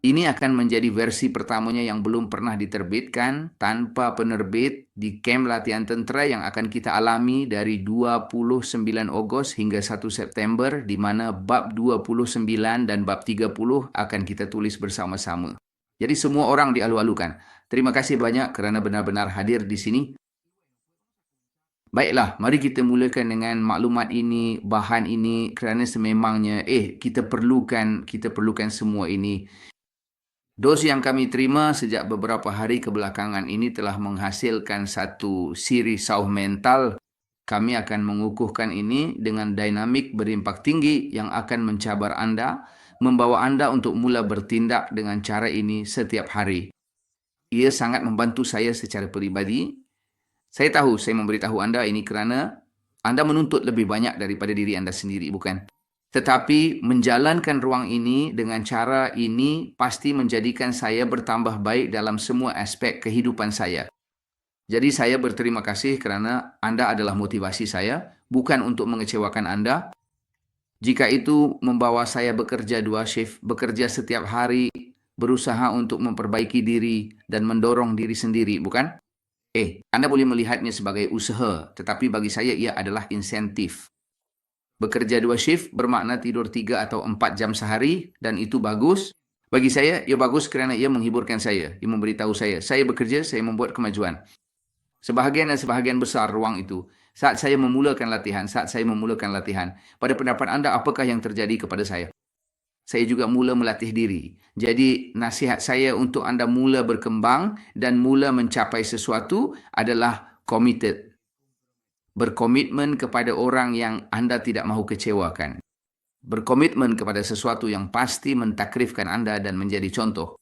Ini akan menjadi versi pertamanya yang belum pernah diterbitkan tanpa penerbit di kem latihan tentera yang akan kita alami dari 29 Ogos hingga 1 September, di mana bab 29 dan bab 30 akan kita tulis bersama-sama. Jadi semua orang dialu-alukan. Terima kasih banyak kerana benar-benar hadir di sini. Baiklah, mari kita mulakan dengan maklumat ini, bahan ini, kerana sememangnya kita perlukan semua ini. Dos yang kami terima sejak beberapa hari kebelakangan ini telah menghasilkan satu siri sauh mental. Kami akan mengukuhkan ini dengan dinamik berimpak tinggi yang akan mencabar anda, membawa anda untuk mula bertindak dengan cara ini setiap hari. Ia sangat membantu saya secara peribadi. Saya tahu saya memberitahu anda ini kerana anda menuntut lebih banyak daripada diri anda sendiri, bukan? Tetapi menjalankan ruang ini dengan cara ini pasti menjadikan saya bertambah baik dalam semua aspek kehidupan saya. Jadi saya berterima kasih kerana anda adalah motivasi saya, bukan untuk mengecewakan anda. Jika itu membawa saya bekerja 2 shift, bekerja setiap hari, berusaha untuk memperbaiki diri dan mendorong diri sendiri, bukan? Anda boleh melihatnya sebagai usaha, tetapi bagi saya ia adalah insentif. Bekerja 2 shift bermakna tidur 3 atau 4 jam sehari dan itu bagus. Bagi saya, ia bagus kerana ia menghiburkan saya. Ia memberitahu saya bekerja, saya membuat kemajuan. Sebahagian besar ruang itu. Saat saya memulakan latihan, pada pendapat anda, apakah yang terjadi kepada saya? Saya juga mula melatih diri. Jadi, nasihat saya untuk anda mula berkembang dan mula mencapai sesuatu adalah committed. Berkomitmen kepada orang yang anda tidak mahu kecewakan. Berkomitmen kepada sesuatu yang pasti mentakrifkan anda dan menjadi contoh.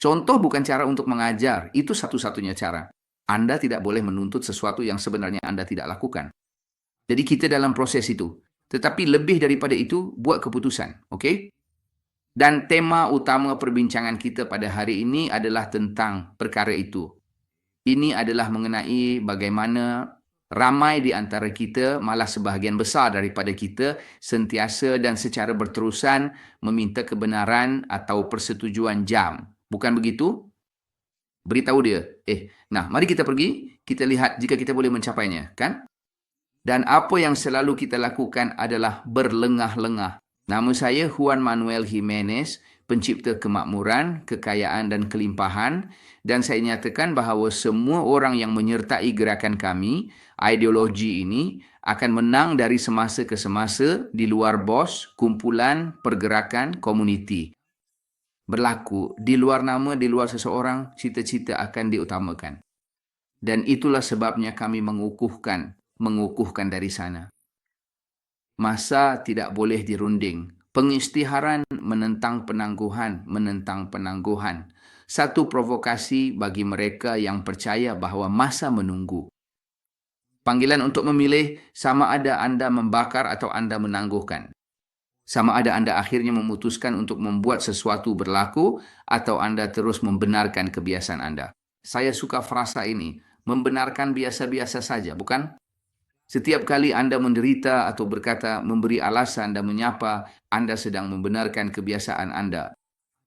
Contoh bukan cara untuk mengajar, itu satu-satunya cara. Anda tidak boleh menuntut sesuatu yang sebenarnya anda tidak lakukan. Jadi kita dalam proses itu. Tetapi lebih daripada itu, buat keputusan. Okey? Dan tema utama perbincangan kita pada hari ini adalah tentang perkara itu. Ini adalah mengenai bagaimana ramai di antara kita, malah sebahagian besar daripada kita, sentiasa dan secara berterusan meminta kebenaran atau persetujuan jam. Bukan begitu? Beritahu dia. Mari kita pergi, kita lihat jika kita boleh mencapainya, kan? Dan apa yang selalu kita lakukan adalah berlengah-lengah. Nama saya Juan Manuel Jimenez, pencipta kemakmuran, kekayaan dan kelimpahan, dan saya nyatakan bahawa semua orang yang menyertai gerakan kami, ideologi ini, akan menang dari semasa ke semasa di luar BOS, kumpulan, pergerakan, komuniti. Berlaku, di luar nama, di luar seseorang, cita-cita akan diutamakan. Dan itulah sebabnya kami mengukuhkan dari sana. Masa tidak boleh dirunding. Pengisytiharan menentang penangguhan. Satu provokasi bagi mereka yang percaya bahawa masa menunggu. Panggilan untuk memilih sama ada anda membakar atau anda menangguhkan. Sama ada anda akhirnya memutuskan untuk membuat sesuatu berlaku atau anda terus membenarkan kebiasaan anda. Saya suka frasa ini. Membenarkan biasa-biasa saja, bukan? Setiap kali anda menderita atau berkata, memberi alasan dan menyapa, anda sedang membenarkan kebiasaan anda.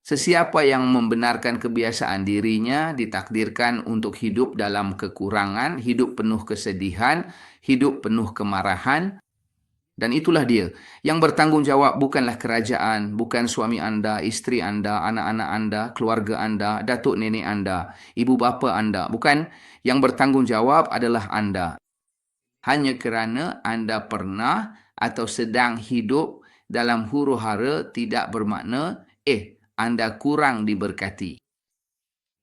Sesiapa yang membenarkan kebiasaan dirinya ditakdirkan untuk hidup dalam kekurangan, hidup penuh kesedihan, hidup penuh kemarahan. Dan itulah dia. Yang bertanggungjawab bukanlah kerajaan, bukan suami anda, isteri anda, anak-anak anda, keluarga anda, datuk nenek anda, ibu bapa anda. Bukan. Yang bertanggungjawab adalah anda. Hanya kerana anda pernah atau sedang hidup dalam huru-hara tidak bermakna, anda kurang diberkati.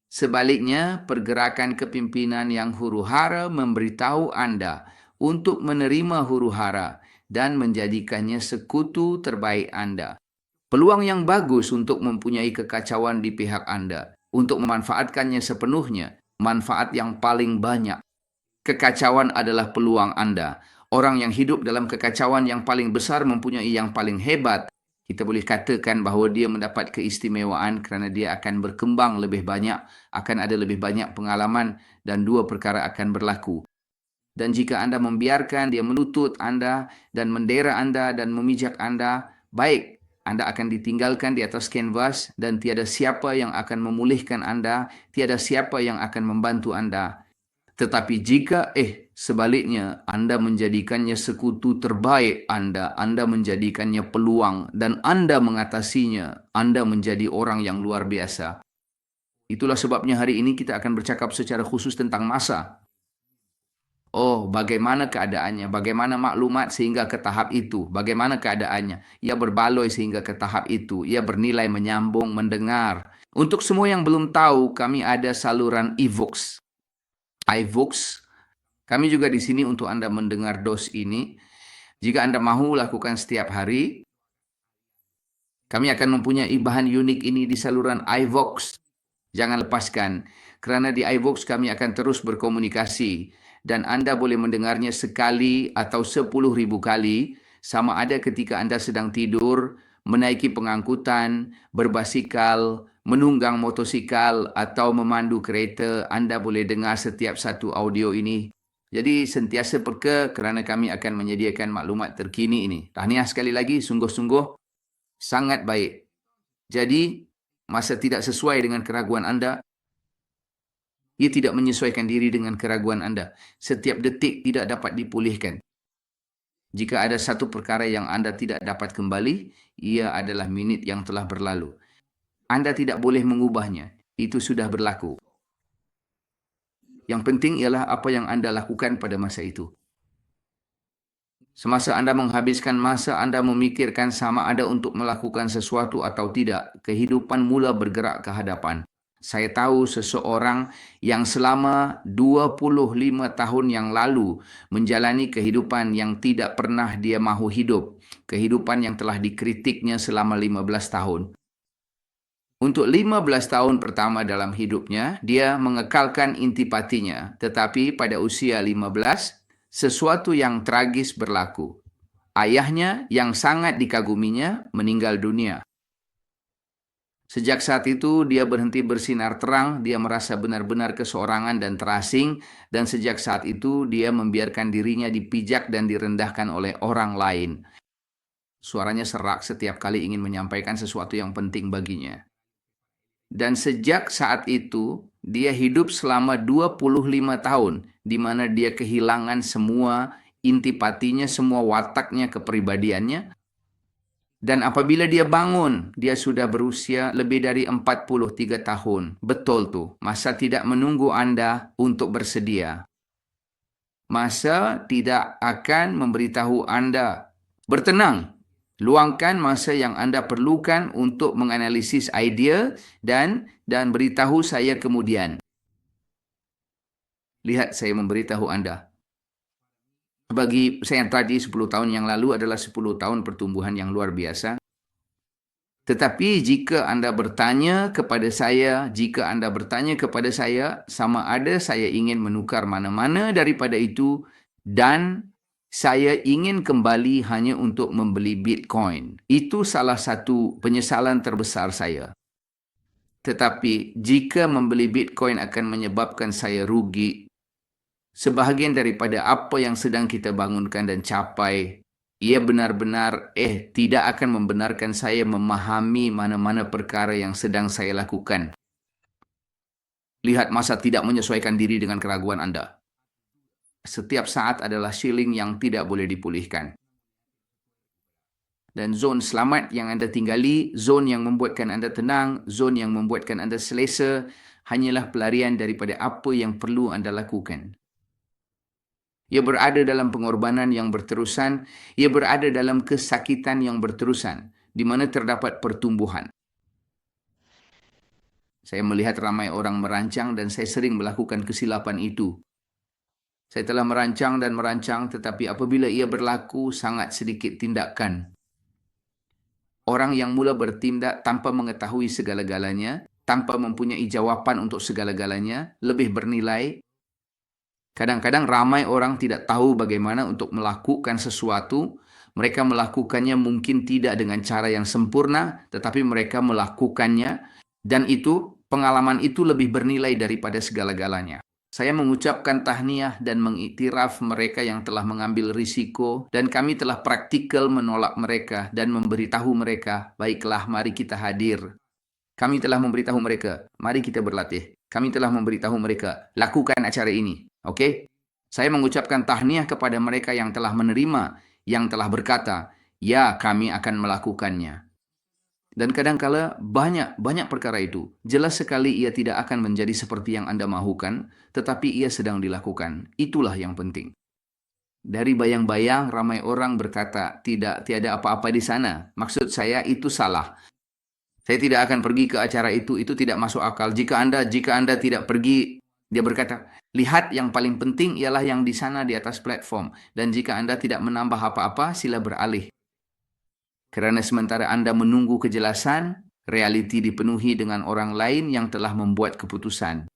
Sebaliknya, pergerakan kepimpinan yang huru-hara memberitahu anda untuk menerima huru-hara dan menjadikannya sekutu terbaik anda. Peluang yang bagus untuk mempunyai kekacauan di pihak anda, untuk memanfaatkannya sepenuhnya, manfaat yang paling banyak. Kekacauan adalah peluang anda. Orang yang hidup dalam kekacauan yang paling besar mempunyai yang paling hebat. Kita boleh katakan bahawa dia mendapat keistimewaan kerana dia akan berkembang lebih banyak, akan ada lebih banyak pengalaman dan 2 perkara akan berlaku. Dan jika anda membiarkan dia melutut anda dan mendera anda dan memijak anda, baik, Anda akan ditinggalkan di atas kanvas dan tiada siapa yang akan memulihkan Anda, tiada siapa yang akan membantu Anda. Tetapi jika sebaliknya Anda menjadikannya sekutu terbaik Anda menjadikannya peluang dan Anda mengatasinya, Anda menjadi orang yang luar biasa. Itulah sebabnya hari ini kita akan bercakap secara khusus tentang masa. Oh, bagaimana keadaannya? Bagaimana maklumat sehingga ke tahap itu? Bagaimana keadaannya? Ia berbaloi sehingga ke tahap itu. Ia bernilai menyambung, mendengar. Untuk semua yang belum tahu, kami ada saluran iVoox. iVoox. Kami juga di sini untuk Anda mendengar dos ini. Jika Anda mahu lakukan setiap hari, kami akan mempunyai bahan unik ini di saluran iVoox. Jangan lepaskan, kerana di iVoox kami akan terus berkomunikasi. Dan Anda boleh mendengarnya sekali atau 10,000 kali, sama ada ketika Anda sedang tidur, menaiki pengangkutan, berbasikal, menunggang motosikal, atau memandu kereta. Anda boleh dengar setiap satu audio ini. Jadi sentiasa peka kerana kami akan menyediakan maklumat terkini ini. Tahniah sekali lagi, sungguh-sungguh sangat baik. Jadi, masa tidak sesuai dengan keraguan Anda, ia tidak menyesuaikan diri dengan keraguan Anda. Setiap detik tidak dapat dipulihkan. Jika ada satu perkara yang Anda tidak dapat kembali, ia adalah minit yang telah berlalu. Anda tidak boleh mengubahnya. Itu sudah berlaku. Yang penting ialah apa yang Anda lakukan pada masa itu. Semasa Anda menghabiskan masa, Anda memikirkan sama ada untuk melakukan sesuatu atau tidak. Kehidupan mula bergerak ke hadapan. Saya tahu seseorang yang selama 25 tahun yang lalu menjalani kehidupan yang tidak pernah dia mahu hidup. Kehidupan yang telah dikritiknya selama 15 tahun. Untuk 15 tahun pertama dalam hidupnya, dia mengekalkan intipatinya. Tetapi pada usia 15, sesuatu yang tragis berlaku. Ayahnya yang sangat dikaguminya meninggal dunia. Sejak saat itu, dia berhenti bersinar terang, dia merasa benar-benar keseorangan dan terasing, dan sejak saat itu, dia membiarkan dirinya dipijak dan direndahkan oleh orang lain. Suaranya serak setiap kali ingin menyampaikan sesuatu yang penting baginya. Dan sejak saat itu, dia hidup selama 25 tahun, di mana dia kehilangan semua intipatinya, semua wataknya, kepribadiannya. Dan apabila dia bangun, dia sudah berusia lebih dari 43 tahun. Betul tuh, masa tidak menunggu Anda untuk bersedia. Masa tidak akan memberitahu Anda. Bertenang, luangkan masa yang Anda perlukan untuk menganalisis idea dan beritahu saya kemudian. Lihat, saya memberitahu Anda. Bagi saya yang tadi 10 tahun yang lalu adalah 10 tahun pertumbuhan yang luar biasa. Tetapi jika Anda bertanya kepada saya, sama ada saya ingin menukar mana-mana daripada itu dan saya ingin kembali hanya untuk membeli Bitcoin. Itu salah satu penyesalan terbesar saya. Tetapi jika membeli Bitcoin akan menyebabkan saya rugi, sebahagian daripada apa yang sedang kita bangunkan dan capai, ia benar-benar tidak akan membenarkan saya memahami mana-mana perkara yang sedang saya lakukan. Lihat, masa tidak menyesuaikan diri dengan keraguan Anda. Setiap saat adalah shilling yang tidak boleh dipulihkan. Dan zon selamat yang Anda tinggali, zon yang membuatkan Anda tenang, zon yang membuatkan Anda selesa, hanyalah pelarian daripada apa yang perlu Anda lakukan. Ia berada dalam pengorbanan yang berterusan, ia berada dalam kesakitan yang berterusan, di mana terdapat pertumbuhan. Saya melihat ramai orang merancang dan saya sering melakukan kesilapan itu. Saya telah merancang, tetapi apabila ia berlaku, sangat sedikit tindakan. Orang yang mula bertindak tanpa mengetahui segala-galanya, tanpa mempunyai jawapan untuk segala-galanya, lebih bernilai. Kadang-kadang ramai orang tidak tahu bagaimana untuk melakukan sesuatu. Mereka melakukannya mungkin tidak dengan cara yang sempurna, tetapi mereka melakukannya, dan pengalaman itu lebih bernilai daripada segala-galanya. Saya mengucapkan tahniah dan mengiktiraf mereka yang telah mengambil risiko dan kami telah praktikal menolak mereka dan memberitahu mereka, baiklah mari kita hadir. Kami telah memberitahu mereka, mari kita berlatih. Kami telah memberitahu mereka, lakukan acara ini. Okey? Saya mengucapkan tahniah kepada mereka yang telah menerima, yang telah berkata, ya kami akan melakukannya. Dan kadangkala banyak perkara itu. Jelas sekali ia tidak akan menjadi seperti yang Anda mahukan, tetapi ia sedang dilakukan. Itulah yang penting. Dari bayang-bayang ramai orang berkata, tiada apa-apa di sana. Maksud saya itu salah. Saya tidak akan pergi ke acara itu tidak masuk akal. Jika Anda tidak pergi, dia berkata, lihat yang paling penting ialah yang di sana di atas platform. Dan jika Anda tidak menambah apa-apa, sila beralih. Kerana sementara Anda menunggu kejelasan, realiti dipenuhi dengan orang lain yang telah membuat keputusan.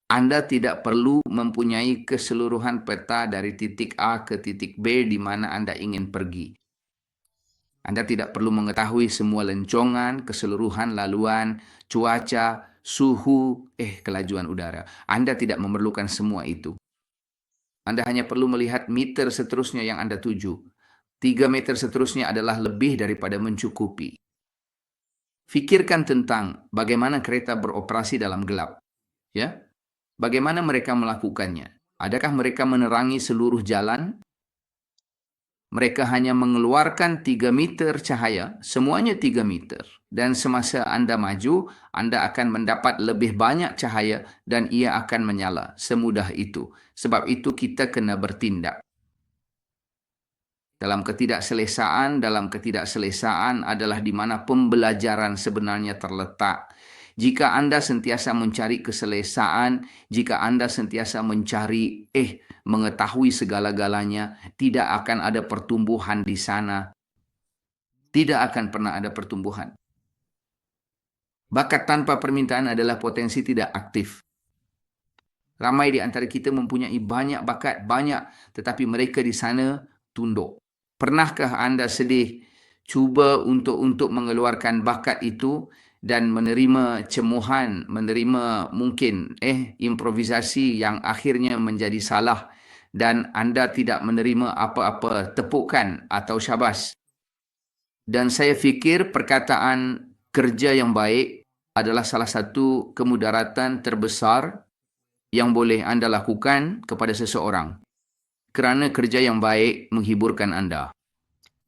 Anda tidak perlu mempunyai keseluruhan peta dari titik A ke titik B di mana Anda ingin pergi. Anda tidak perlu mengetahui semua lencongan, keseluruhan laluan, cuaca, suhu, kelajuan udara. Anda tidak memerlukan semua itu. Anda hanya perlu melihat meter seterusnya yang Anda tuju. 3 meter seterusnya adalah lebih daripada mencukupi. Fikirkan tentang bagaimana kereta beroperasi dalam gelap. Ya? Bagaimana mereka melakukannya? Adakah mereka menerangi seluruh jalan? Mereka hanya mengeluarkan 3 meter cahaya, semuanya 3 meter. Dan semasa Anda maju, Anda akan mendapat lebih banyak cahaya dan ia akan menyala. Semudah itu. Sebab itu kita kena bertindak. Dalam ketidakselesaan adalah di mana pembelajaran sebenarnya terletak. Jika Anda sentiasa mencari keselesaan, jika Anda sentiasa mencari, mengetahui segala-galanya, tidak akan ada pertumbuhan di sana. Tidak akan pernah ada pertumbuhan. Bakat tanpa permintaan adalah potensi tidak aktif. Ramai di antara kita mempunyai banyak bakat, tetapi mereka di sana tunduk. Pernahkah Anda sedih cuba untuk mengeluarkan bakat itu dan menerima cemuhan, menerima mungkin improvisasi yang akhirnya menjadi salah dan Anda tidak menerima apa-apa tepukan atau syabas? Dan saya fikir perkataan kerja yang baik adalah salah satu kemudaratan terbesar yang boleh Anda lakukan kepada seseorang. Kerana kerja yang baik menghiburkan Anda.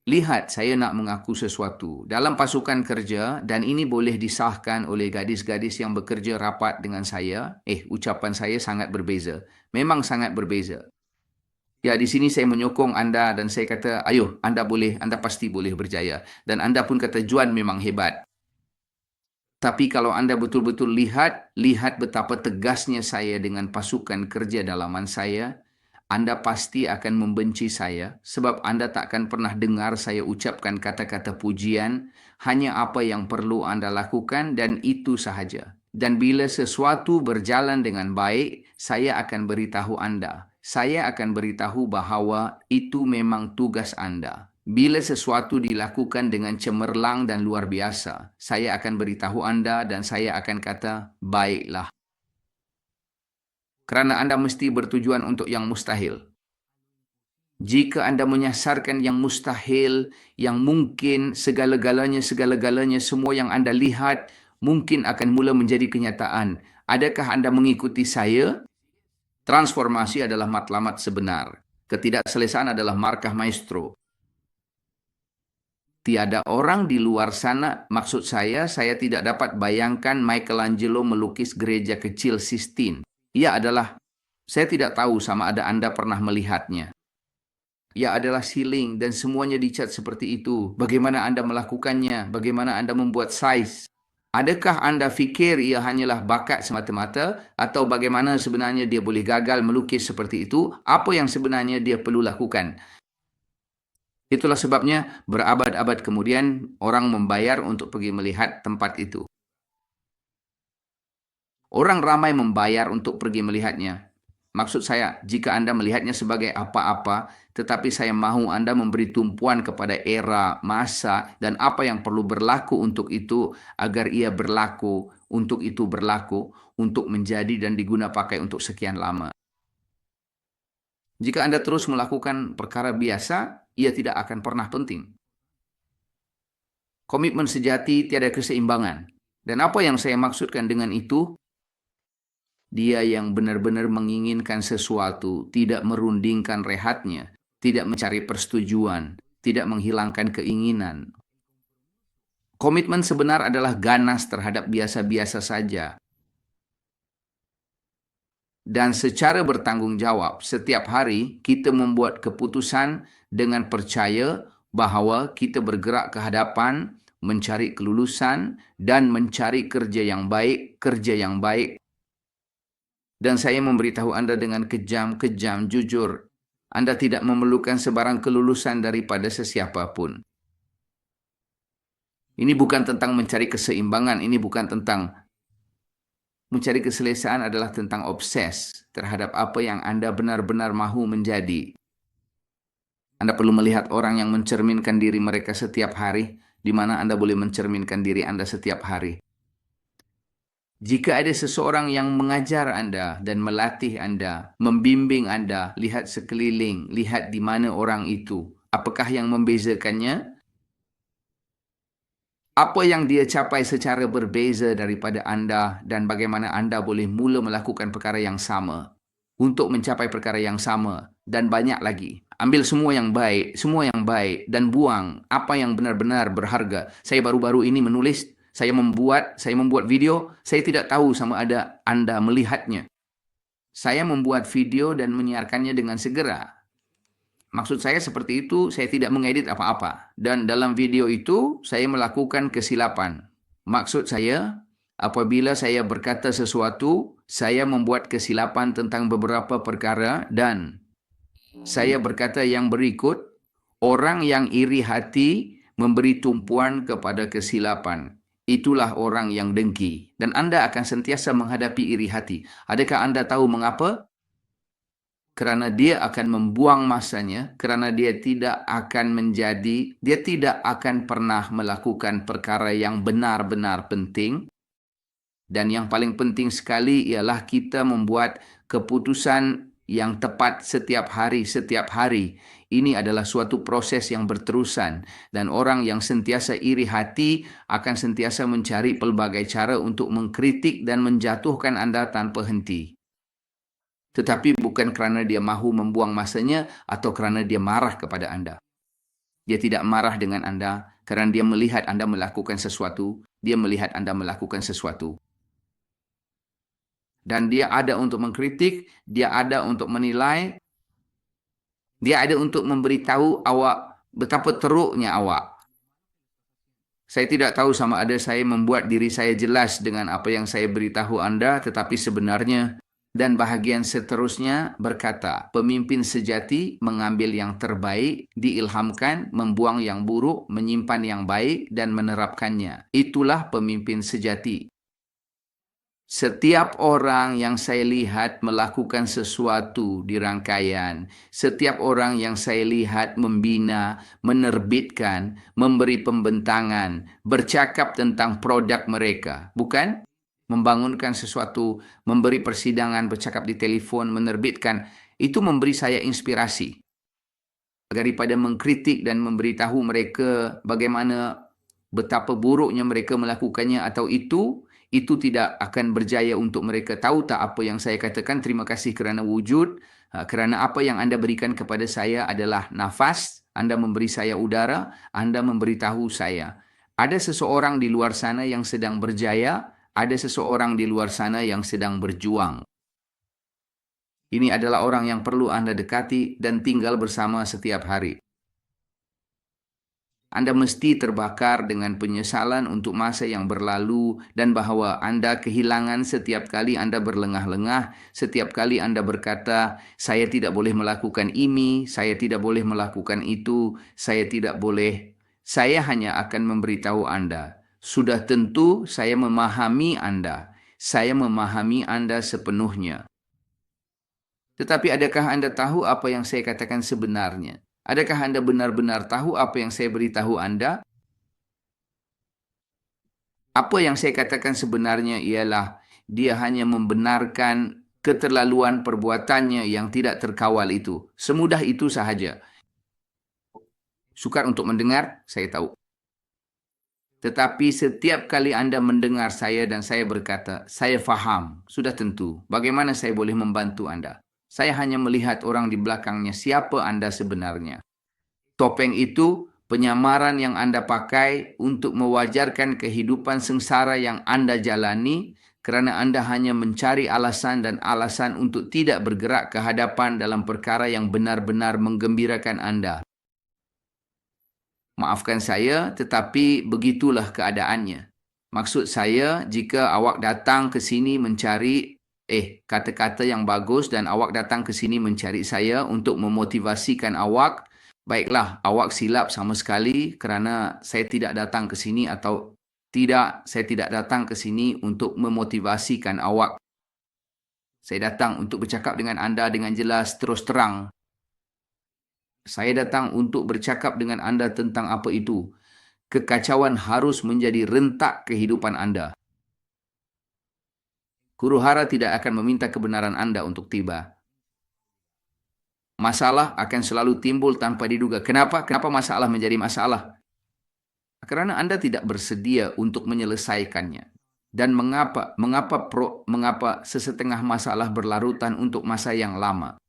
Lihat, saya nak mengaku sesuatu. Dalam pasukan kerja, dan ini boleh disahkan oleh gadis-gadis yang bekerja rapat dengan saya, ucapan saya sangat berbeza. Memang sangat berbeza. Ya, di sini saya menyokong Anda dan saya kata, ayo, Anda pasti boleh berjaya. Dan Anda pun kata, Juan memang hebat. Tapi kalau Anda betul-betul lihat betapa tegasnya saya dengan pasukan kerja dalaman saya, Anda pasti akan membenci saya sebab Anda tak akan pernah dengar saya ucapkan kata-kata pujian, hanya apa yang perlu Anda lakukan dan itu sahaja. Dan bila sesuatu berjalan dengan baik, saya akan beritahu Anda. Saya akan beritahu bahawa itu memang tugas Anda. Bila sesuatu dilakukan dengan cemerlang dan luar biasa, saya akan beritahu Anda dan saya akan kata, baiklah. Kerana Anda mesti bertujuan untuk yang mustahil. Jika Anda menyasarkan yang mustahil, yang mungkin segala-galanya, semua yang Anda lihat, mungkin akan mula menjadi kenyataan. Adakah Anda mengikuti saya? Transformasi adalah matlamat sebenar. Ketidakselesaan adalah markah maestro. Tiada orang di luar sana, maksud saya tidak dapat bayangkan Michelangelo melukis gereja kecil Sistine. Saya tidak tahu sama ada Anda pernah melihatnya. Ia adalah siling dan semuanya dicat seperti itu. Bagaimana Anda melakukannya? Bagaimana Anda membuat saiz? Adakah Anda fikir ia hanyalah bakat semata-mata atau bagaimana sebenarnya dia boleh gagal melukis seperti itu? Apa yang sebenarnya dia perlu lakukan? Itulah sebabnya berabad-abad kemudian orang membayar untuk pergi melihat tempat itu. Orang ramai membayar untuk pergi melihatnya. Maksud saya, jika Anda melihatnya sebagai apa-apa, tetapi saya mahu Anda memberi tumpuan kepada era, masa, dan apa yang perlu berlaku untuk itu agar ia berlaku untuk itu berlaku, untuk menjadi dan diguna pakai untuk sekian lama. Jika Anda terus melakukan perkara biasa, ia tidak akan pernah penting. Komitmen sejati tiada keseimbangan. Dan apa yang saya maksudkan dengan itu? Dia yang benar-benar menginginkan sesuatu, tidak merundingkan rehatnya, tidak mencari persetujuan, tidak menghilangkan keinginan. Komitmen sebenar adalah ganas terhadap biasa-biasa saja. Dan secara bertanggung jawab, setiap hari kita membuat keputusan dengan percaya bahwa kita bergerak ke hadapan, mencari kelulusan, dan mencari kerja yang baik. Dan saya memberitahu Anda dengan kejam, jujur, Anda tidak memerlukan sebarang kelulusan daripada sesiapa pun. Ini bukan tentang mencari keseimbangan, ini bukan tentang mencari keselesaan, adalah tentang obses terhadap apa yang Anda benar-benar mahu menjadi. Anda perlu melihat orang yang mencerminkan diri mereka setiap hari, di mana Anda boleh mencerminkan diri Anda setiap hari. Jika ada seseorang yang mengajar Anda dan melatih Anda, membimbing Anda, lihat sekeliling, lihat di mana orang itu. Apakah yang membezakannya? Apa yang dia capai secara berbeza daripada Anda dan bagaimana Anda boleh mula melakukan perkara yang sama untuk mencapai perkara yang sama dan banyak lagi. Ambil semua yang baik dan buang apa yang benar-benar berharga. Saya baru-baru ini menulis, saya membuat video, saya tidak tahu sama ada Anda melihatnya. Saya membuat video dan menyiarkannya dengan segera. Maksud saya seperti itu, saya tidak mengedit apa-apa. Dan dalam video itu, saya melakukan kesilapan. Maksud saya, apabila saya berkata sesuatu, saya membuat kesilapan tentang beberapa perkara dan saya berkata yang berikut, orang yang iri hati memberi tumpuan kepada kesilapan. Itulah orang yang dengki. Dan Anda akan sentiasa menghadapi iri hati. Adakah Anda tahu mengapa? Kerana dia akan membuang masanya, kerana dia tidak akan pernah melakukan perkara yang benar-benar penting. Dan yang paling penting sekali ialah kita membuat keputusan yang tepat setiap hari. Ini adalah suatu proses yang berterusan. Dan orang yang sentiasa iri hati akan sentiasa mencari pelbagai cara untuk mengkritik dan menjatuhkan Anda tanpa henti. Tetapi bukan kerana dia mahu membuang masanya atau kerana dia marah kepada Anda. Dia tidak marah dengan Anda kerana dia melihat Anda melakukan sesuatu. Dia melihat Anda melakukan sesuatu. Dan dia ada untuk mengkritik, dia ada untuk menilai, dia ada untuk memberitahu awak betapa teruknya awak. Saya tidak tahu sama ada saya membuat diri saya jelas dengan apa yang saya beritahu Anda, tetapi sebenarnya. Dan bahagian seterusnya berkata, pemimpin sejati mengambil yang terbaik, diilhamkan, membuang yang buruk, menyimpan yang baik, dan menerapkannya. Itulah pemimpin sejati. Setiap orang yang saya lihat melakukan sesuatu di rangkaian, setiap orang yang saya lihat membina, menerbitkan, memberi pembentangan, bercakap tentang produk mereka, bukan? Membangunkan sesuatu, memberi persidangan, bercakap di telefon, menerbitkan, itu memberi saya inspirasi. Daripada mengkritik dan memberitahu mereka bagaimana betapa buruknya mereka melakukannya atau itu tidak akan berjaya untuk mereka. Tahu tak apa yang saya katakan? Terima kasih kerana wujud, kerana apa yang Anda berikan kepada saya adalah nafas, Anda memberi saya udara, Anda memberitahu saya. Ada seseorang di luar sana yang sedang berjaya, ada seseorang di luar sana yang sedang berjuang. Ini adalah orang yang perlu Anda dekati dan tinggal bersama setiap hari. Anda mesti terbakar dengan penyesalan untuk masa yang berlalu dan bahawa Anda kehilangan setiap kali Anda berlengah-lengah, setiap kali Anda berkata, saya tidak boleh melakukan ini, saya tidak boleh melakukan itu, saya tidak boleh. Saya hanya akan memberitahu Anda. Sudah tentu saya memahami Anda. Saya memahami Anda sepenuhnya. Tetapi adakah Anda tahu apa yang saya katakan sebenarnya? Adakah Anda benar-benar tahu apa yang saya beritahu Anda? Apa yang saya katakan sebenarnya ialah dia hanya membenarkan keterlaluan perbuatannya yang tidak terkawal itu. Semudah itu sahaja. Sukar untuk mendengar, saya tahu. Tetapi setiap kali Anda mendengar saya dan saya berkata, saya faham, sudah tentu. Bagaimana saya boleh membantu Anda? Saya hanya melihat orang di belakangnya, siapa Anda sebenarnya. Topeng itu penyamaran yang Anda pakai untuk mewajarkan kehidupan sengsara yang Anda jalani kerana Anda hanya mencari alasan dan alasan untuk tidak bergerak ke hadapan dalam perkara yang benar-benar menggembirakan Anda. Maafkan saya, tetapi begitulah keadaannya. Maksud saya, jika awak datang ke sini mencari kata-kata yang bagus dan awak datang ke sini mencari saya untuk memotivasikan awak, baiklah, awak silap sama sekali kerana saya tidak datang ke sini atau saya tidak datang ke sini untuk memotivasikan awak. Saya datang untuk bercakap dengan anda dengan jelas, terus terang. Saya datang untuk bercakap dengan anda tentang apa itu. Kekacauan harus menjadi rentak kehidupan Anda. Huru-hara tidak akan meminta kebenaran Anda untuk tiba. Masalah akan selalu timbul tanpa diduga. Kenapa? Kenapa masalah menjadi masalah? Kerana Anda tidak bersedia untuk menyelesaikannya. Dan mengapa sesetengah masalah berlarutan untuk masa yang lama?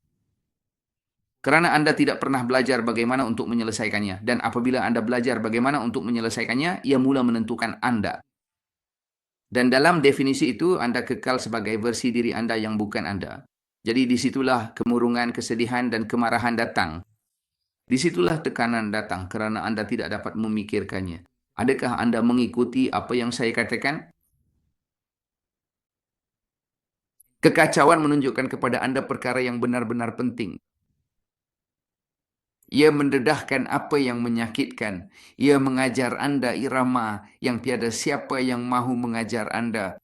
Kerana Anda tidak pernah belajar bagaimana untuk menyelesaikannya. Dan apabila Anda belajar bagaimana untuk menyelesaikannya, ia mula menentukan Anda. Dan dalam definisi itu, Anda kekal sebagai versi diri Anda yang bukan Anda. Jadi disitulah kemurungan, kesedihan, dan kemarahan datang. Disitulah tekanan datang kerana Anda tidak dapat memikirkannya. Adakah Anda mengikuti apa yang saya katakan? Kekacauan menunjukkan kepada Anda perkara yang benar-benar penting. Ia mendedahkan apa yang menyakitkan. Ia mengajar Anda irama yang tiada siapa yang mahu mengajar Anda.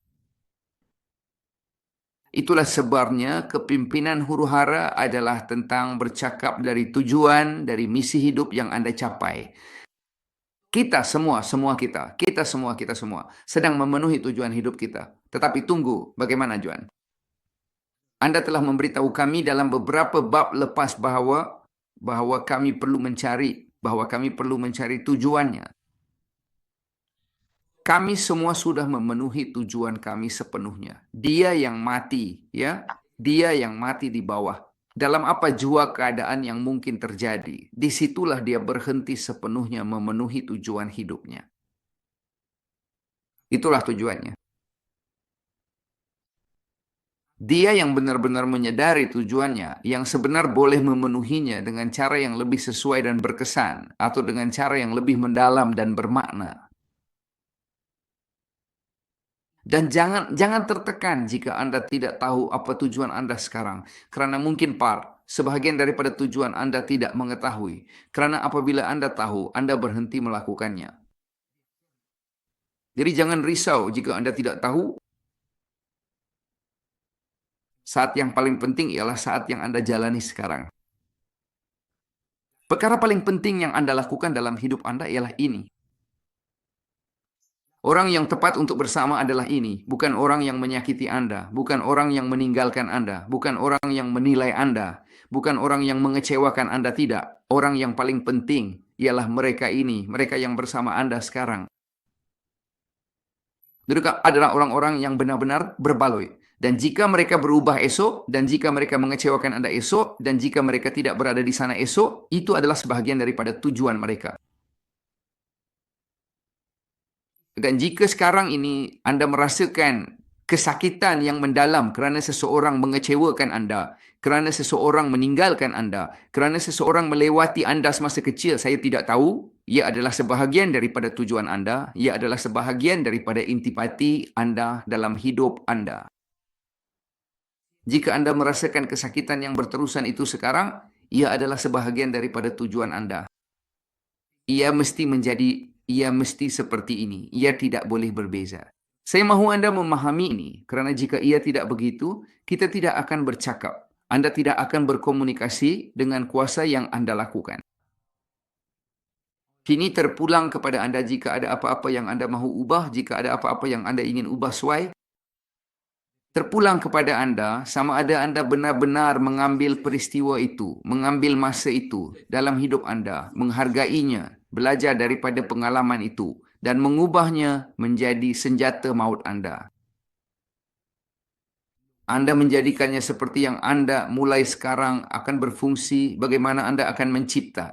Itulah sebabnya kepimpinan huru-hara adalah tentang bercakap dari tujuan, dari misi hidup yang Anda capai. Kita semua sedang memenuhi tujuan hidup kita. Tetapi tunggu, bagaimana Juan? Anda telah memberitahu kami dalam beberapa bab lepas bahwa kami perlu mencari tujuannya. Kami semua sudah memenuhi tujuan kami sepenuhnya. Dia yang mati, ya. Dia yang mati di bawah. Dalam apa jua keadaan yang mungkin terjadi, disitulah dia berhenti sepenuhnya memenuhi tujuan hidupnya. Itulah tujuannya. Dia yang benar-benar menyadari tujuannya, yang sebenar boleh memenuhinya dengan cara yang lebih sesuai dan berkesan, atau dengan cara yang lebih mendalam dan bermakna. Dan jangan tertekan jika Anda tidak tahu apa tujuan Anda sekarang. Kerana mungkin sebahagian daripada tujuan Anda tidak mengetahui. Kerana apabila Anda tahu, Anda berhenti melakukannya. Jadi jangan risau jika Anda tidak tahu. Saat yang paling penting ialah saat yang Anda jalani sekarang. Perkara paling penting yang Anda lakukan dalam hidup Anda ialah ini. Orang yang tepat untuk bersama adalah ini. Bukan orang yang menyakiti Anda. Bukan orang yang meninggalkan Anda. Bukan orang yang menilai Anda. Bukan orang yang mengecewakan Anda, tidak. Orang yang paling penting ialah mereka ini. Mereka yang bersama Anda sekarang. Mereka adalah orang-orang yang benar-benar berbaloi. Dan jika mereka berubah esok, dan jika mereka mengecewakan Anda esok, dan jika mereka tidak berada di sana esok, itu adalah sebahagian daripada tujuan mereka. Dan jika sekarang ini Anda merasakan kesakitan yang mendalam kerana seseorang mengecewakan Anda, kerana seseorang meninggalkan Anda, kerana seseorang melewati Anda semasa kecil, saya tidak tahu, ia adalah sebahagian daripada tujuan Anda, ia adalah sebahagian daripada intipati Anda dalam hidup Anda. Jika Anda merasakan kesakitan yang berterusan itu sekarang, ia adalah sebahagian daripada tujuan Anda. Ia mesti seperti ini. Ia tidak boleh berbeza. Saya mahu Anda memahami ini, kerana jika ia tidak begitu, kita tidak akan bercakap. Anda tidak akan berkomunikasi dengan kuasa yang Anda lakukan. Kini terpulang kepada anda jika ada apa-apa yang anda mahu ubah, jika ada apa-apa yang anda ingin ubah suai. Terpulang kepada anda, sama ada anda benar-benar mengambil peristiwa itu, mengambil masa itu dalam hidup anda, menghargainya, belajar daripada pengalaman itu, dan mengubahnya menjadi senjata maut anda. Anda menjadikannya seperti yang anda mulai sekarang akan berfungsi, bagaimana anda akan mencipta.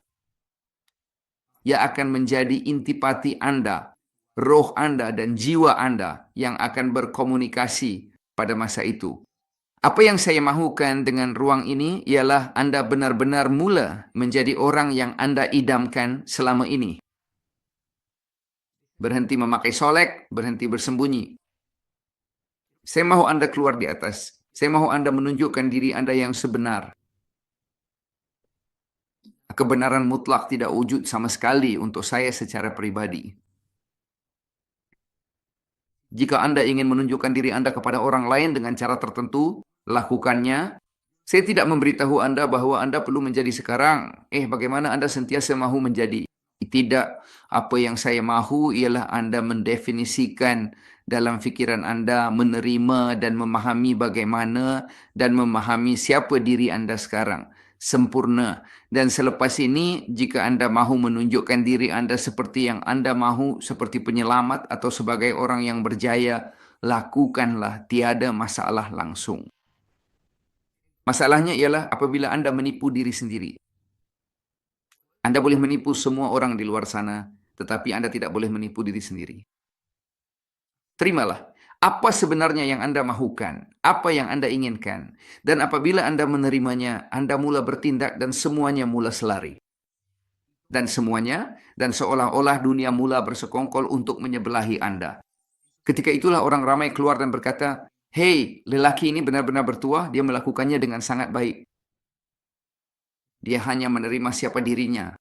Ia akan menjadi intipati anda, roh anda dan jiwa anda yang akan berkomunikasi pada masa itu. Apa yang saya mahukan dengan ruang ini ialah anda benar-benar mula menjadi orang yang anda idamkan selama ini. Berhenti memakai solek, berhenti bersembunyi. Saya mahu anda keluar di atas. Saya mahu anda menunjukkan diri anda yang sebenar. Kebenaran mutlak tidak wujud sama sekali untuk saya secara pribadi. Jika anda ingin menunjukkan diri anda kepada orang lain dengan cara tertentu, lakukannya. Saya tidak memberitahu anda bahwa anda perlu menjadi sekarang. Bagaimana anda sentiasa mahu menjadi? Tidak. Apa yang saya mahu ialah anda mendefinisikan dalam fikiran anda, menerima dan memahami bagaimana dan memahami siapa diri anda sekarang. Sempurna. Dan selepas ini, jika anda mahu menunjukkan diri anda seperti yang anda mahu, seperti penyelamat atau sebagai orang yang berjaya, lakukanlah, tiada masalah langsung. Masalahnya ialah apabila anda menipu diri sendiri. Anda boleh menipu semua orang di luar sana, tetapi anda tidak boleh menipu diri sendiri. Terimalah. Apa sebenarnya yang anda mahukan? Apa yang anda inginkan? Dan apabila anda menerimanya, anda mula bertindak dan semuanya mula selari. Dan seolah-olah dunia mula bersekongkol untuk menyebelahi anda. Ketika itulah orang ramai keluar dan berkata, "Hei, lelaki ini benar-benar bertuah, dia melakukannya dengan sangat baik. Dia hanya menerima siapa dirinya.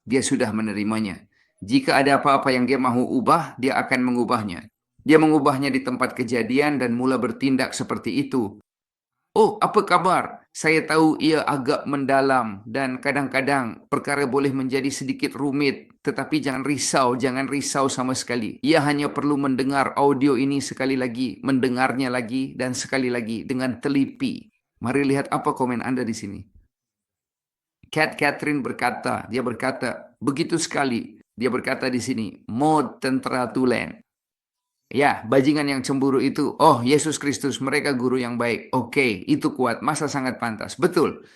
Dia sudah menerimanya. Jika ada apa-apa yang dia mahu ubah, dia akan mengubahnya. Dia mengubahnya di tempat kejadian dan mula bertindak seperti itu. Oh, apa kabar? Saya tahu ia agak mendalam dan kadang-kadang perkara boleh menjadi sedikit rumit. Tetapi jangan risau sama sekali. Ia hanya perlu mendengar audio ini sekali lagi, mendengarnya lagi dan sekali lagi dengan teliti. Mari lihat apa komen anda di sini. Catherine berkata, begitu sekali. Dia berkata di sini, mod tentara tulen. Ya, bajingan yang cemburu itu, oh Yesus Kristus, mereka guru yang baik. Oke, itu kuat, masa sangat pantas. Betul.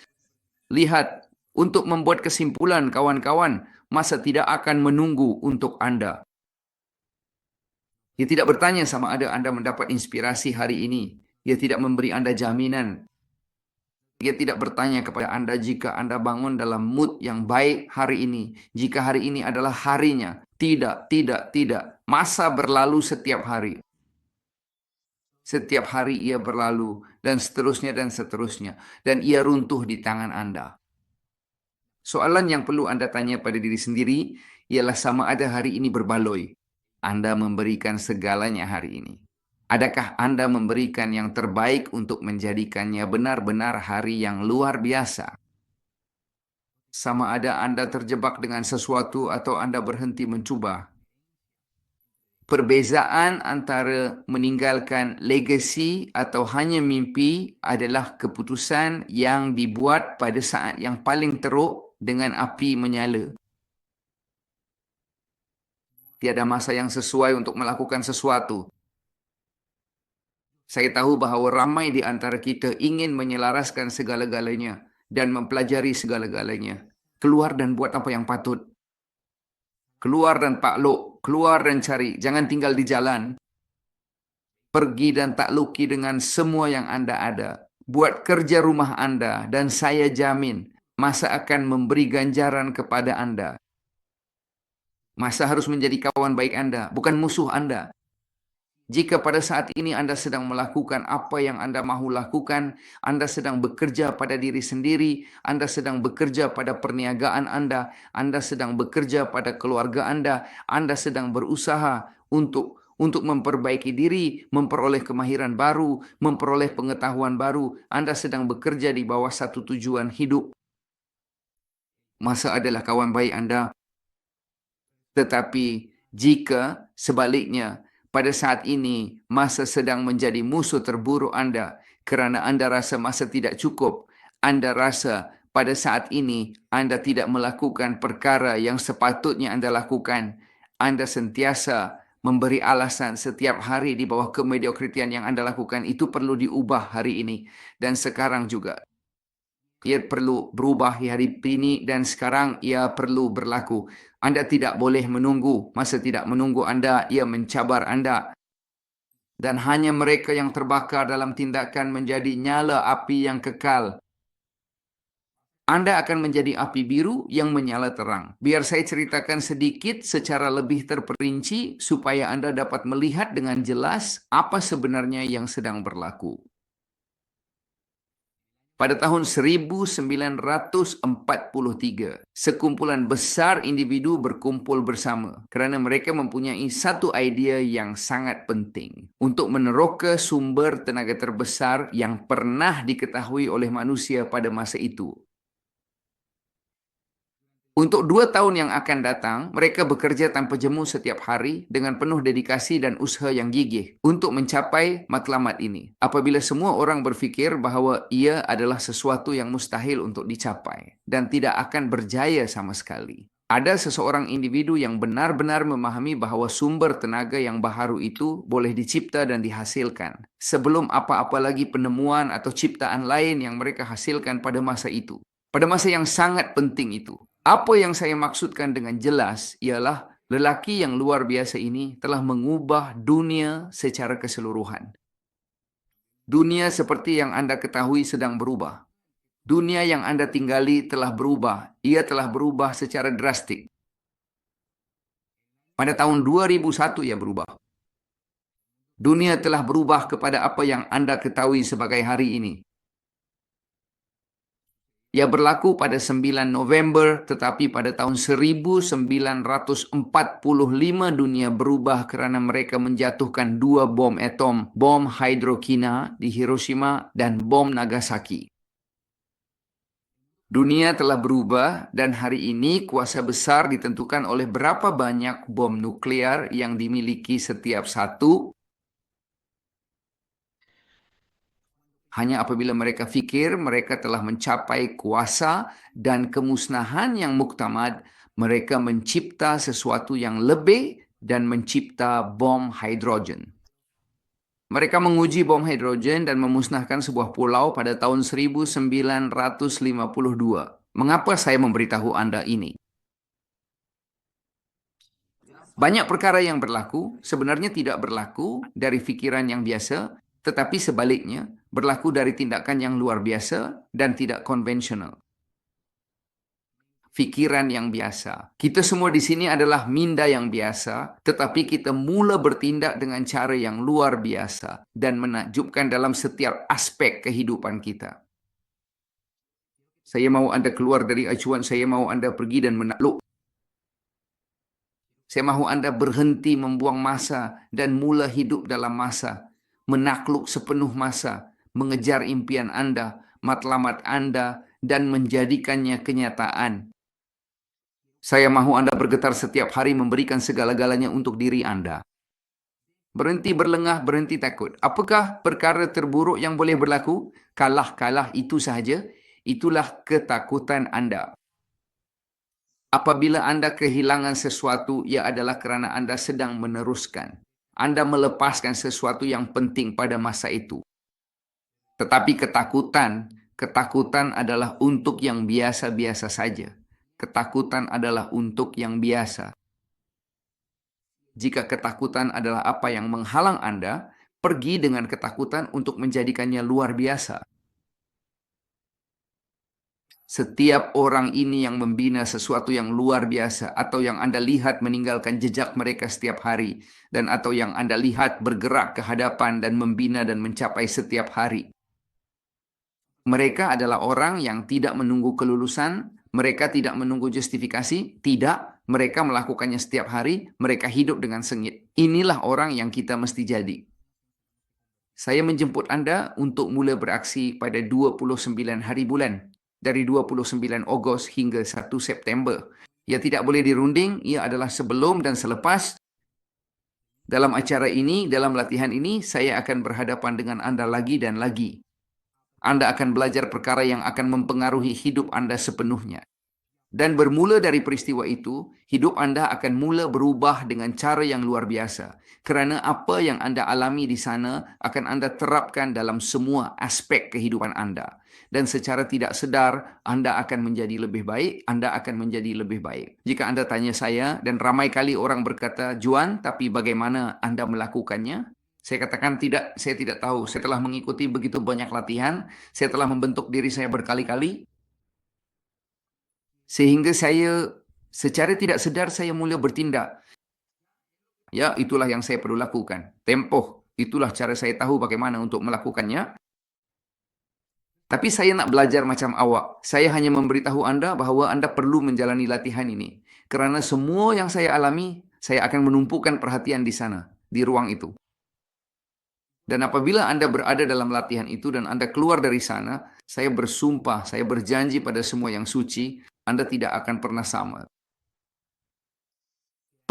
Lihat, untuk membuat kesimpulan kawan-kawan, masa tidak akan menunggu untuk Anda. Dia tidak bertanya sama ada Anda mendapat inspirasi hari ini. Dia tidak memberi Anda jaminan. Dia tidak bertanya kepada Anda jika Anda bangun dalam mood yang baik hari ini. Jika hari ini adalah harinya. Tidak. Masa berlalu setiap hari. Setiap hari ia berlalu. Dan seterusnya. Dan ia runtuh di tangan Anda. Soalan yang perlu Anda tanya pada diri sendiri ialah sama ada hari ini berbaloi. Anda memberikan segalanya hari ini. Adakah Anda memberikan yang terbaik untuk menjadikannya benar-benar hari yang luar biasa? Sama ada Anda terjebak dengan sesuatu atau Anda berhenti mencuba. Perbezaan antara meninggalkan legasi atau hanya mimpi adalah keputusan yang dibuat pada saat yang paling teruk dengan api menyala. Tiada masa yang sesuai untuk melakukan sesuatu. Saya tahu bahawa ramai di antara kita ingin menyelaraskan segala-galanya dan mempelajari segala-galanya. Keluar dan buat apa yang patut. Keluar dan takluk, keluar dan cari. Jangan tinggal di jalan. Pergi dan takluki dengan semua yang Anda ada. Buat kerja rumah Anda dan saya jamin masa akan memberi ganjaran kepada Anda. Masa harus menjadi kawan baik Anda, bukan musuh Anda. Jika pada saat ini Anda sedang melakukan apa yang Anda mahu lakukan, Anda sedang bekerja pada diri sendiri, Anda sedang bekerja pada perniagaan Anda sedang bekerja pada keluarga Anda sedang berusaha untuk memperbaiki diri, memperoleh kemahiran baru, memperoleh pengetahuan baru, Anda sedang bekerja di bawah satu tujuan hidup. Masa adalah kawan baik Anda, Tetapi jika sebaliknya, pada saat ini masa sedang menjadi musuh terburuk Anda kerana Anda rasa masa tidak cukup, Anda rasa pada saat ini Anda tidak melakukan perkara yang sepatutnya Anda lakukan, Anda sentiasa memberi alasan setiap hari di bawah kemediokritian yang Anda lakukan, itu perlu diubah hari ini dan sekarang juga. Ia perlu berubah hari ini dan sekarang ia perlu berlaku. Anda tidak boleh menunggu. Masa tidak menunggu Anda, ia mencabar Anda. Dan hanya mereka yang terbakar dalam tindakan menjadi nyala api yang kekal. Anda akan menjadi api biru yang menyala terang. Biar saya ceritakan sedikit secara lebih terperinci supaya Anda dapat melihat dengan jelas apa sebenarnya yang sedang berlaku. Pada tahun 1943, sekumpulan besar individu berkumpul bersama kerana mereka mempunyai satu idea yang sangat penting untuk meneroka sumber tenaga terbesar yang pernah diketahui oleh manusia pada masa itu. Untuk 2 tahun yang akan datang, mereka bekerja tanpa jemu setiap hari dengan penuh dedikasi dan usaha yang gigih untuk mencapai matlamat ini. Apabila semua orang berfikir bahawa ia adalah sesuatu yang mustahil untuk dicapai dan tidak akan berjaya sama sekali. Ada seseorang individu yang benar-benar memahami bahawa sumber tenaga yang baharu itu boleh dicipta dan dihasilkan sebelum apa-apa lagi penemuan atau ciptaan lain yang mereka hasilkan pada masa itu. Pada masa yang sangat penting itu. Apa yang saya maksudkan dengan jelas ialah lelaki yang luar biasa ini telah mengubah dunia secara keseluruhan. Dunia seperti yang Anda ketahui sedang berubah. Dunia yang Anda tinggali telah berubah. Ia telah berubah secara drastik. Pada tahun 2001 ia berubah. Dunia telah berubah kepada apa yang Anda ketahui sebagai hari ini. Ia berlaku pada 9 November, tetapi pada tahun 1945 dunia berubah kerana mereka menjatuhkan 2 bom atom, bom hidrokina di Hiroshima dan bom Nagasaki. Dunia telah berubah dan hari ini kuasa besar ditentukan oleh berapa banyak bom nuklear yang dimiliki setiap satu. Hanya apabila mereka fikir mereka telah mencapai kuasa dan kemusnahan yang muktamad, mereka mencipta sesuatu yang lebih dan mencipta bom hidrogen. Mereka menguji bom hidrogen dan memusnahkan sebuah pulau pada tahun 1952. Mengapa saya memberitahu Anda ini? Banyak perkara yang berlaku sebenarnya tidak berlaku dari fikiran yang biasa, tetapi sebaliknya berlaku dari tindakan yang luar biasa dan tidak konvensional. Fikiran yang biasa. Kita semua di sini adalah minda yang biasa, tetapi kita mula bertindak dengan cara yang luar biasa dan menakjubkan dalam setiap aspek kehidupan kita. Saya mahu Anda keluar dari acuan, saya mahu Anda pergi dan menakluk. Saya mahu Anda berhenti membuang masa dan mula hidup dalam masa. Menakluk sepenuh masa, mengejar impian Anda, matlamat Anda, dan menjadikannya kenyataan. Saya mahu Anda bergetar setiap hari memberikan segala-galanya untuk diri Anda. Berhenti berlengah, berhenti takut. Apakah perkara terburuk yang boleh berlaku? Kalah-kalah itu sahaja. Itulah ketakutan Anda. Apabila Anda kehilangan sesuatu, ia adalah kerana Anda sedang meneruskan. Anda melepaskan sesuatu yang penting pada masa itu. Tetapi ketakutan adalah untuk yang biasa-biasa saja. Ketakutan adalah untuk yang biasa. Jika ketakutan adalah apa yang menghalang Anda, pergi dengan ketakutan untuk menjadikannya luar biasa. Setiap orang ini yang membina sesuatu yang luar biasa atau yang Anda lihat meninggalkan jejak mereka setiap hari dan atau yang Anda lihat bergerak ke hadapan dan membina dan mencapai setiap hari. Mereka adalah orang yang tidak menunggu kelulusan, mereka tidak menunggu justifikasi, tidak, mereka melakukannya setiap hari, mereka hidup dengan sengit. Inilah orang yang kita mesti jadi. Saya menjemput Anda untuk mula beraksi pada 29 hari bulan. Dari 29 Ogos hingga 1 September. Ia tidak boleh dirunding, ia adalah sebelum dan selepas. Dalam acara ini, dalam latihan ini, saya akan berhadapan dengan Anda lagi dan lagi. Anda akan belajar perkara yang akan mempengaruhi hidup Anda sepenuhnya. Dan bermula dari peristiwa itu, hidup Anda akan mula berubah dengan cara yang luar biasa. Kerana apa yang Anda alami di sana akan Anda terapkan dalam semua aspek kehidupan Anda. Dan secara tidak sedar, Anda akan menjadi lebih baik, Anda akan menjadi lebih baik. Jika Anda tanya saya, dan ramai kali orang berkata, Juan, tapi bagaimana Anda melakukannya? Saya katakan tidak, saya tidak tahu. Saya telah mengikuti begitu banyak latihan, saya telah membentuk diri saya berkali-kali, sehingga saya secara tidak sedar saya mula bertindak. Ya, itulah yang saya perlu lakukan. Tempoh, itulah cara saya tahu bagaimana untuk melakukannya. Tapi saya nak belajar macam awak. Saya hanya memberitahu Anda bahawa Anda perlu menjalani latihan ini. Kerana semua yang saya alami, saya akan menumpukan perhatian di sana, di ruang itu. Dan apabila Anda berada dalam latihan itu dan Anda keluar dari sana, saya bersumpah, saya berjanji pada semua yang suci, Anda tidak akan pernah sama.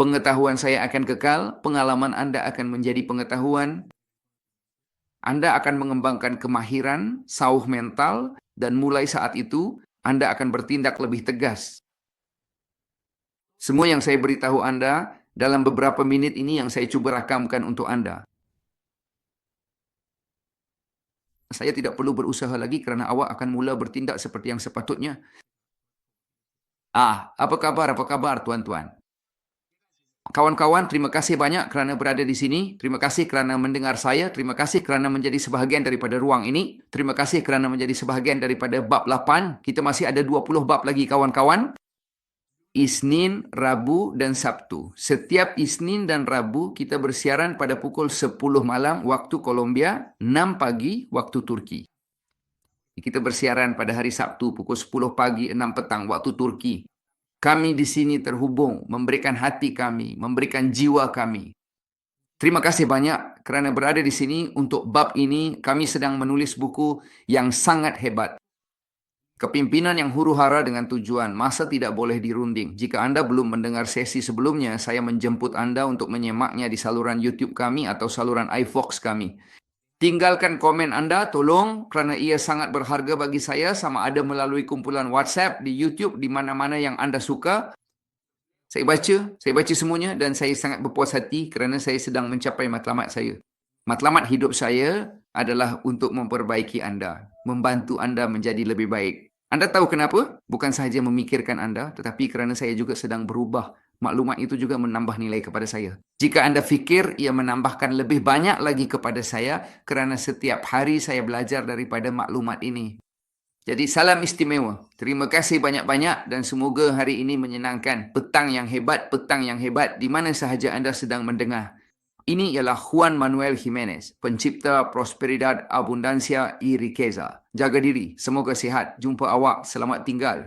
Pengetahuan saya akan kekal, pengalaman Anda akan menjadi pengetahuan, Anda akan mengembangkan kemahiran, sauh mental, dan mulai saat itu, Anda akan bertindak lebih tegas. Semua yang saya beritahu Anda, dalam beberapa menit ini yang saya cuba rakamkan untuk Anda. Saya tidak perlu berusaha lagi kerana awak akan mula bertindak seperti yang sepatutnya. Apa kabar tuan-tuan? Kawan-kawan, terima kasih banyak kerana berada di sini. Terima kasih kerana mendengar saya. Terima kasih kerana menjadi sebahagian daripada ruang ini. Terima kasih kerana menjadi sebahagian daripada bab 8. Kita masih ada 20 bab lagi, kawan-kawan. Isnin, Rabu, dan Sabtu. Setiap Isnin dan Rabu kita bersiaran pada pukul 10 malam waktu Kolombia, 6 pagi waktu Turki. Kita bersiaran pada hari Sabtu pukul 10 pagi, 6 petang waktu Turki. Kami di sini terhubung, memberikan hati kami, memberikan jiwa kami. Terima kasih banyak kerana berada di sini. Untuk bab ini, kami sedang menulis buku yang sangat hebat. Kepimpinan yang huru-hara dengan tujuan, masa tidak boleh dirunding. Jika Anda belum mendengar sesi sebelumnya, saya menjemput Anda untuk menyemaknya di saluran YouTube kami atau saluran iVox kami. Tinggalkan komen Anda, tolong, kerana ia sangat berharga bagi saya, sama ada melalui kumpulan WhatsApp, di YouTube, di mana-mana yang Anda suka. Saya baca semuanya dan saya sangat berpuas hati kerana saya sedang mencapai matlamat saya. Matlamat hidup saya adalah untuk memperbaiki Anda, membantu Anda menjadi lebih baik. Anda tahu kenapa? Bukan sahaja memikirkan Anda, tetapi kerana saya juga sedang berubah. Maklumat itu juga menambah nilai kepada saya. Jika Anda fikir ia menambahkan lebih banyak lagi kepada saya kerana setiap hari saya belajar daripada maklumat ini. Jadi salam istimewa. Terima kasih banyak-banyak dan semoga hari ini menyenangkan. Petang yang hebat di mana sahaja Anda sedang mendengar. Ini ialah Juan Manuel Jimenez, pencipta Prosperidad Abundancia y Riqueza. Jaga diri, semoga sihat. Jumpa awak, selamat tinggal.